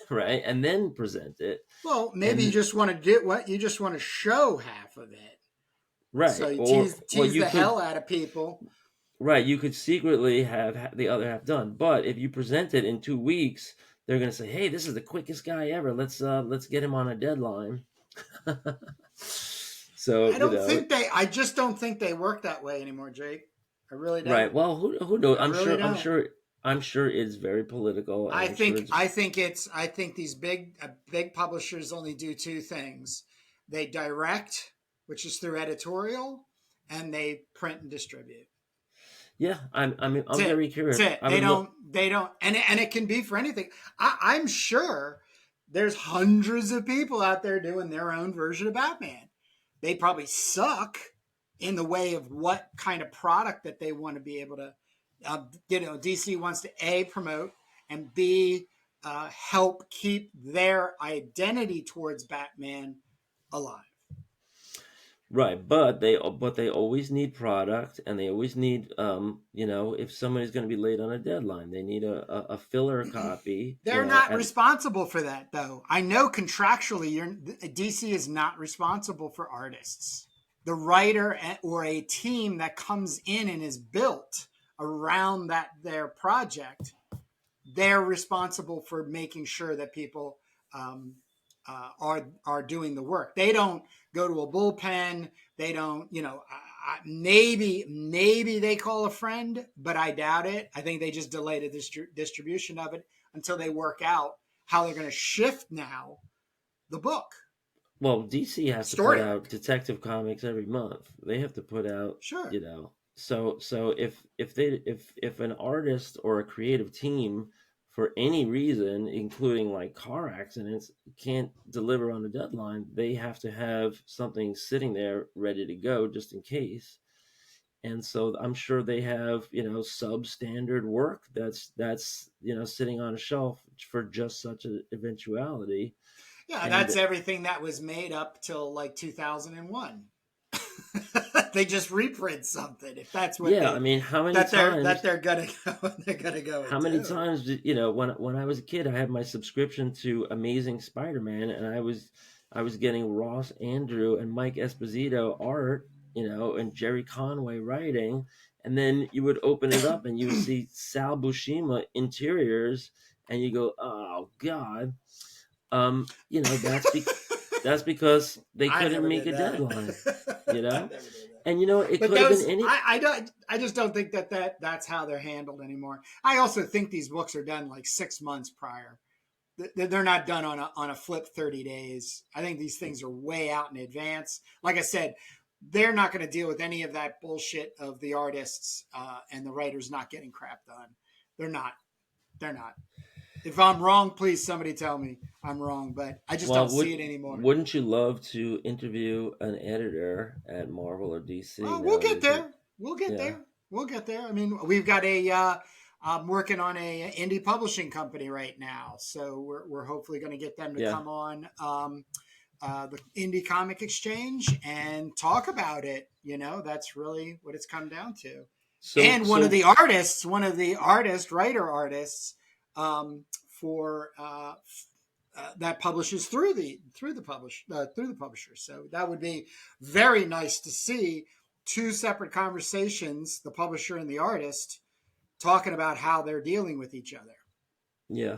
Speaker 3: right, and then present it.
Speaker 2: Well, maybe you just want to do what you just want to show half of it,
Speaker 3: right?
Speaker 2: So you tease the hell out of people.
Speaker 3: Right, you could secretly have the other half done, but if you present it in 2 weeks, they're going to say, "Hey, this is the quickest guy ever. Let's get him on a deadline." So
Speaker 2: I just don't think they work that way anymore, Jake. I really don't.
Speaker 3: Right. Well, who knows? I'm sure it's very political.
Speaker 2: I think these big publishers only do two things: they direct, which is through editorial, and they print and distribute.
Speaker 3: Yeah, I'm
Speaker 2: That's it.
Speaker 3: very
Speaker 2: That's
Speaker 3: curious.
Speaker 2: it.
Speaker 3: I would look.
Speaker 2: They don't, and it can be for anything. I'm sure there's hundreds of people out there doing their own version of Batman. They probably suck in the way of what kind of product that they want to be able to, DC wants to A, promote, and B, help keep their identity towards Batman alive.
Speaker 3: Right, but they always need product, and they always need if somebody's going to be late on a deadline, they need a filler copy,
Speaker 2: They're not
Speaker 3: and
Speaker 2: responsible for that, though. I know contractually, DC is not responsible for artists. The writer or a team that comes in and is built around that their project, they're responsible for making sure that people um, are doing the work. They don't go to a bullpen. They don't, maybe they call a friend, but I doubt it. I think they just delay the distribution of it until they work out how they're going to shift now the book
Speaker 3: well, DC has to put
Speaker 2: story
Speaker 3: out
Speaker 2: arc.
Speaker 3: Detective Comics every month. They have to put out,
Speaker 2: Sure.
Speaker 3: you know. So if an artist or a creative team for any reason, including like car accidents, can't deliver on a deadline, they have to have something sitting there ready to go just in case. And so I'm sure they have, substandard work that's sitting on a shelf for just such an eventuality.
Speaker 2: Yeah,
Speaker 3: And
Speaker 2: that's everything that was made up till like 2001. They just reprint something if that's what
Speaker 3: yeah, I
Speaker 2: they
Speaker 3: mean,
Speaker 2: that they're gonna go they're gonna go
Speaker 3: how
Speaker 2: and
Speaker 3: many
Speaker 2: do.
Speaker 3: times did, when I was a kid, I had my subscription to Amazing Spider-Man, and I was getting Ross Andrew and Mike Esposito art, and Jerry Conway writing, and then you would open it up and you would see Sal Buscema interiors, and you go, oh God, that's because they
Speaker 2: I
Speaker 3: couldn't
Speaker 2: never
Speaker 3: make
Speaker 2: did
Speaker 3: a
Speaker 2: that.
Speaker 3: deadline,
Speaker 2: I never did that.
Speaker 3: and it
Speaker 2: But
Speaker 3: could have been
Speaker 2: those,
Speaker 3: any.
Speaker 2: I just don't think that's how they're handled anymore. I also think these books are done like 6 months prior. They're not done on a flip 30 days. I think these things are way out in advance. Like I said, they're not going to deal with any of that bullshit of the artists and the writers not getting crap done. They're not. They're not. If I'm wrong, please somebody tell me I'm wrong. But I just don't
Speaker 3: Well,
Speaker 2: see it anymore.
Speaker 3: wouldn't you love to interview an editor at Marvel or DC
Speaker 2: We'll
Speaker 3: now?
Speaker 2: get
Speaker 3: You could,
Speaker 2: there. We'll get
Speaker 3: yeah,
Speaker 2: there. We'll get there. I mean, we've got I'm working on a indie publishing company right now, so we're hopefully going to get them to
Speaker 3: yeah.
Speaker 2: come on the Indie Comic Exchange and talk about it. That's really what it's come down to.
Speaker 3: So,
Speaker 2: And
Speaker 3: so
Speaker 2: one of the writer artists, for that publishes through the publisher. So that would be very nice to see two separate conversations, the publisher and the artist, talking about how they're dealing with each other.
Speaker 3: yeah,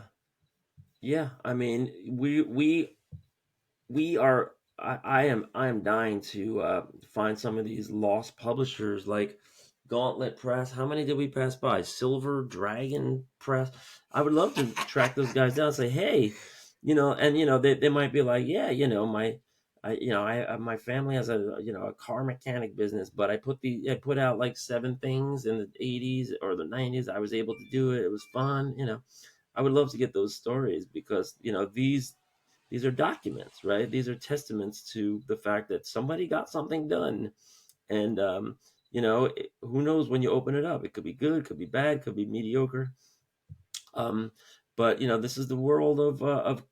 Speaker 3: yeah. I mean, we are. I am dying to find some of these lost publishers like Gauntlet Press. How many did we pass by? Silver Dragon Press. I would love to track those guys down and say, hey, and they might be like, yeah, my family has a car mechanic business, but I put out like 7 things in the 80s or the 90s. I was able to do it. It was fun. I would love to get those stories because these are documents, right? These are testaments to the fact that somebody got something done, and who knows when you open it up? It could be good, could be bad, could be mediocre. Um, but this is the world of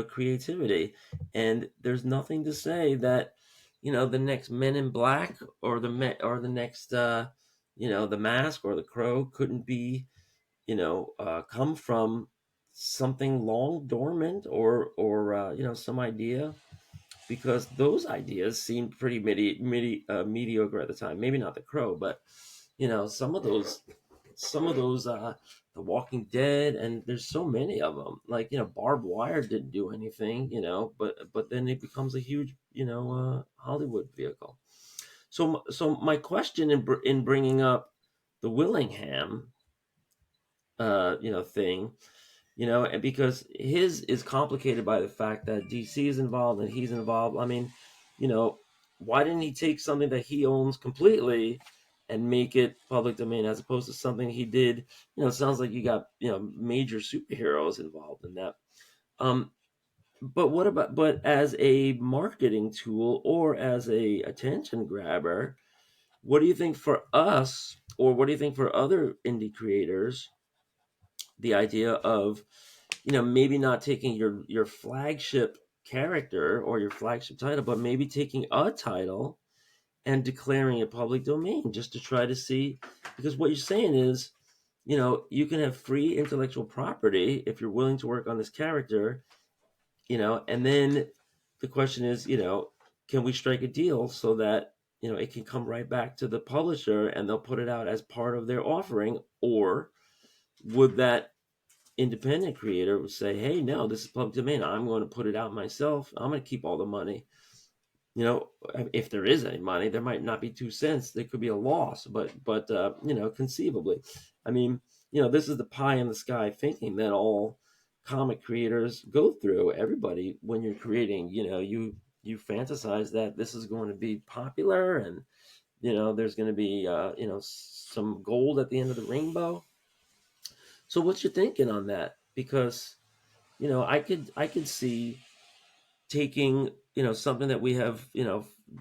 Speaker 3: creativity, and there's nothing to say that the next Men in Black or the next the Mask or the Crow couldn't be come from something long dormant or some idea, because those ideas seemed pretty mediocre at the time. Maybe not the Crow, but some of those The Walking Dead, and there's so many of them. Like Barbed Wire didn't do anything, but then it becomes a huge Hollywood vehicle. So my question in bringing up the Willingham thing, and because his is complicated by the fact that DC is involved and he's involved. I mean, you know, why didn't he take something that he owns completely and make it public domain, as opposed to something he did. It sounds like you got major superheroes involved in that. Um, but as a marketing tool or as a attention grabber, what do you think for us, or what do you think for other indie creators? The idea of maybe not taking your flagship character or your flagship title, but maybe taking a title and declaring it public domain, just to try to see, because what you're saying is, you can have free intellectual property if you're willing to work on this character, and then the question is, can we strike a deal so that it can come right back to the publisher and they'll put it out as part of their offering? Or would that independent creator would say, hey, no, this is public domain, I'm going to put it out myself, I'm going to keep all the money? If there is any money, there might not be 2 cents, there could be a loss, but conceivably, I mean, this is the pie in the sky thinking that all comic creators go through. Everybody, when you're creating, you fantasize that this is going to be popular, and there's going to be some gold at the end of the rainbow. So what's your thinking on that? Because I could see taking something that we have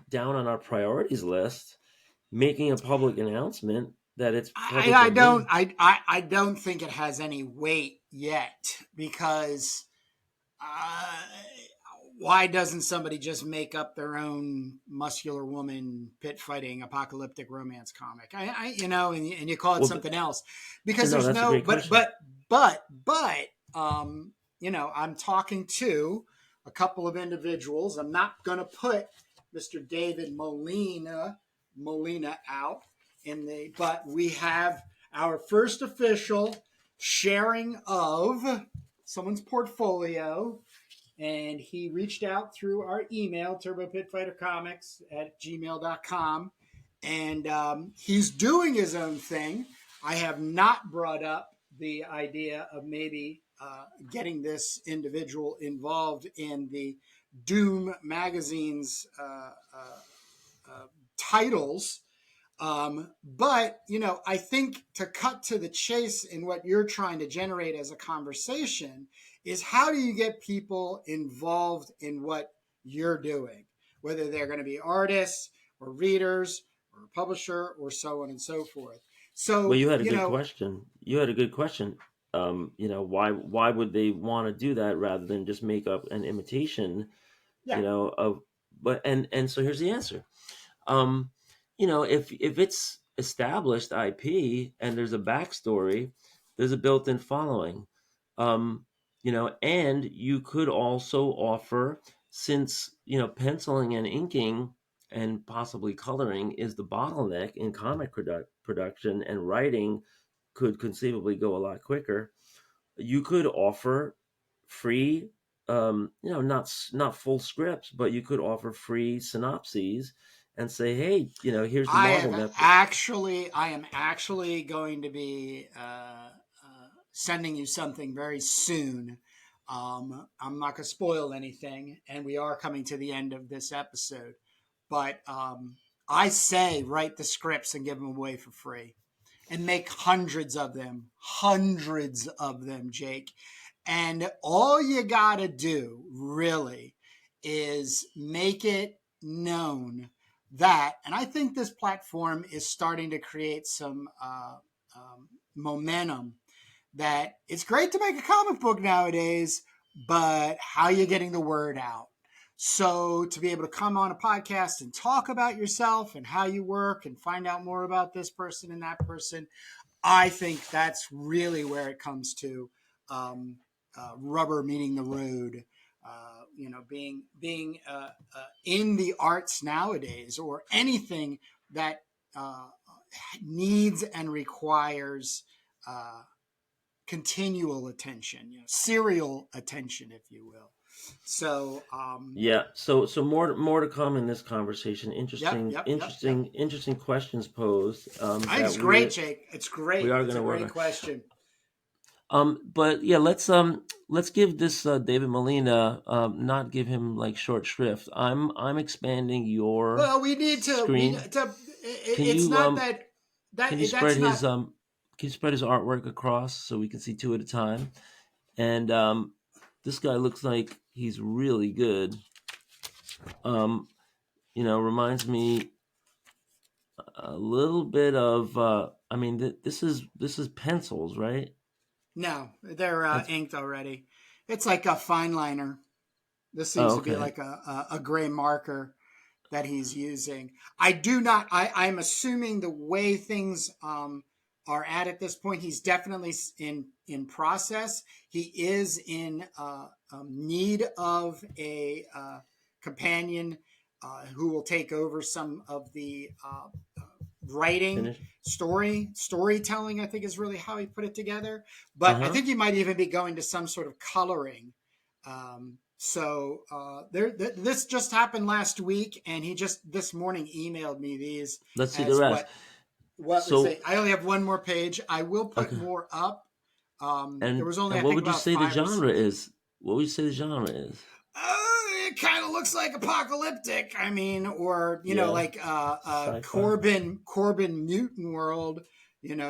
Speaker 3: down on our priorities list, making a public announcement that it's public domain.
Speaker 2: I don't think it has any weight yet, because why doesn't somebody just make up their own muscular woman pit fighting apocalyptic romance comic? And you call it
Speaker 3: Well,
Speaker 2: something else, because
Speaker 3: no,
Speaker 2: there's
Speaker 3: that's a
Speaker 2: no,
Speaker 3: great question.
Speaker 2: I'm talking to a couple of individuals. I'm not going to put Mr. David Molina out but we have our first official sharing of someone's portfolio, and he reached out through our email, turbopitfightercomics@gmail.com, and he's doing his own thing. I have not brought up the idea of maybe getting this individual involved in the Doom magazine's titles. But, I think, to cut to the chase in what you're trying to generate as a conversation, is how do you get people involved in what you're doing, whether they're going to be artists or readers or a publisher or so on and so forth.
Speaker 3: Well,
Speaker 2: So,
Speaker 3: you had a good question. Why would they want to do that rather than just make up an imitation,
Speaker 2: yeah,
Speaker 3: of, but and so here's the answer. Um, if it's established IP and there's a backstory, there's a built-in following. And you could also offer, since penciling and inking and possibly coloring is the bottleneck in comic production, and writing could conceivably go a lot quicker. You could offer free, not full scripts, but you could offer free synopses and say, hey, here's the Marvel method.
Speaker 2: I am actually going to be sending you something very soon. I'm not going to spoil anything, and we are coming to the end of this episode. But I say write the scripts and give them away for free, and make hundreds of them, Jake. And all you got to do really is make it known that, and I think this platform is starting to create some momentum, that it's great to make a comic book nowadays, but how are you getting the word out? So to be able to come on a podcast and talk about yourself and how you work and find out more about this person and that person, I think that's really where it comes to rubber meeting the road. Being in the arts nowadays, or anything that needs and requires continual attention, serial attention, if you will. So
Speaker 3: yeah, so more to come in this conversation. Interesting questions posed.
Speaker 2: I think it's great, Jake. It's great.
Speaker 3: We are
Speaker 2: it's
Speaker 3: going to
Speaker 2: a
Speaker 3: work
Speaker 2: great
Speaker 3: on.
Speaker 2: question.
Speaker 3: But yeah, let's give this David Molina, not give him like short shrift. I'm expanding your
Speaker 2: Well, we need to.
Speaker 3: screen.
Speaker 2: It's not that
Speaker 3: Can you
Speaker 2: that's
Speaker 3: spread
Speaker 2: not.
Speaker 3: his artwork across so we can see two at a time? And this guy looks like he's really good. Um, reminds me a little bit of. I mean, this is pencils, right?
Speaker 2: No, they're
Speaker 3: That's
Speaker 2: inked already. It's like a fine liner. This
Speaker 3: oh,
Speaker 2: seems to be
Speaker 3: okay.
Speaker 2: like a gray marker that he's using. I do not. I'm assuming the way things are at this point, he's definitely in process. He is in need of a companion who will take over some of the writing,
Speaker 3: Finish.
Speaker 2: storytelling. I think is really how he put it together.
Speaker 3: Uh
Speaker 2: But I
Speaker 3: huh.
Speaker 2: think he might even be going to some sort of coloring. This just happened last week, and he just this morning emailed me these
Speaker 3: Let's see the
Speaker 2: as
Speaker 3: rest.
Speaker 2: what was
Speaker 3: So
Speaker 2: it? I only have one more page. I will put
Speaker 3: okay.
Speaker 2: more up. There
Speaker 3: And
Speaker 2: was only
Speaker 3: and
Speaker 2: I
Speaker 3: what
Speaker 2: think
Speaker 3: would you
Speaker 2: about
Speaker 3: say the
Speaker 2: five or
Speaker 3: genre
Speaker 2: six.
Speaker 3: is? What would you say the genre is?
Speaker 2: It kind of looks like apocalyptic. I mean, or
Speaker 3: Yeah,
Speaker 2: like
Speaker 3: sci-fi.
Speaker 2: Corbin Mutant World,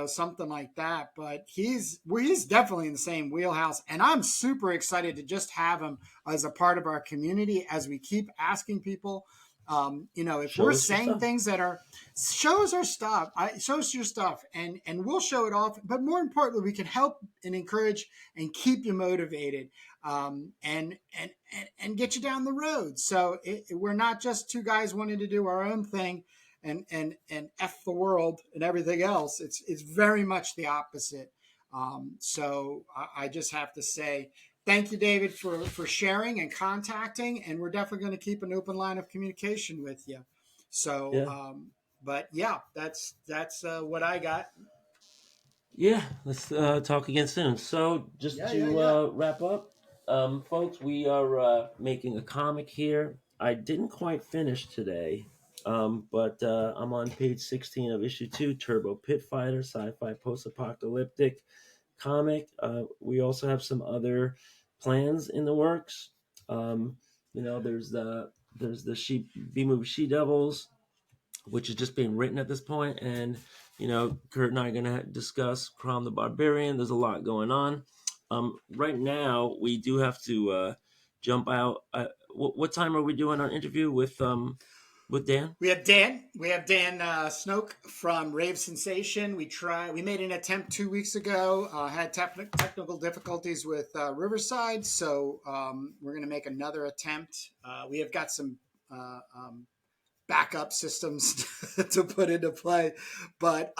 Speaker 2: something like that. But he's definitely in the same wheelhouse, and I'm super excited to just have him as a part of our community as we keep asking people. If we're
Speaker 3: Show us your
Speaker 2: saying
Speaker 3: stuff.
Speaker 2: things that are show us our stuff, show us your stuff, and we'll show it off. But more importantly, we can help and encourage and keep you motivated and get you down the road. So we're not just two guys wanting to do our own thing and f the world and everything else. It's very much the opposite. So I just have to say thank you, David, for sharing and contacting, and we're definitely going to keep an open line of communication with you. So,
Speaker 3: Yeah.
Speaker 2: but yeah, that's what I got.
Speaker 3: Yeah, let's talk again soon. So, just
Speaker 2: Yeah, yeah,
Speaker 3: to
Speaker 2: yeah.
Speaker 3: wrap up, folks, we are making a comic here. I didn't quite finish today, but I'm on page 16 of issue 2, Turbo Pit Fighter, sci fi post apocalyptic comic. We also have some other plans in the works. Um, there's the B movie She Devils, which is just being written at this point. And, Kurt and I are going to discuss Crom the Barbarian. There's a lot going on. Right now, we do have to jump out. What time are we doing our interview with Dan?
Speaker 2: We have Dan. We have Dan Snoke from Rave Sensation. We made an attempt 2 weeks ago. Had technical difficulties with Riverside, so we're going to make another attempt. We have got some backup systems to put into play, but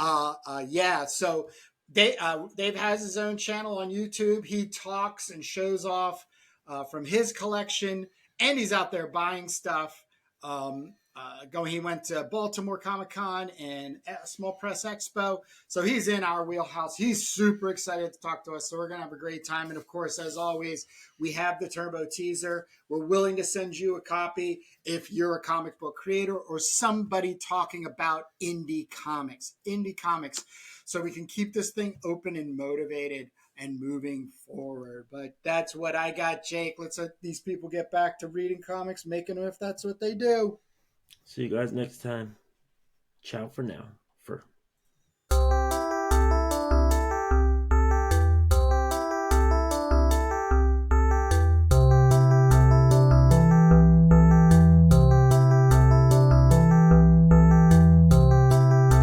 Speaker 2: yeah. So Dave has his own channel on YouTube. He talks and shows off from his collection, and he's out there buying stuff. He went to Baltimore Comic Con and Small Press Expo, so he's in our wheelhouse. He's super excited to talk to us, so we're gonna have a great time. And of course, as always, we have the Turbo teaser. We're willing to send you a copy if you're a comic book creator or somebody talking about indie comics, so we can keep this thing open and motivated and moving forward. But that's what I got, Jake. Let's let these people get back to reading comics, making them if that's what they do.
Speaker 3: See you guys next time. Ciao for now.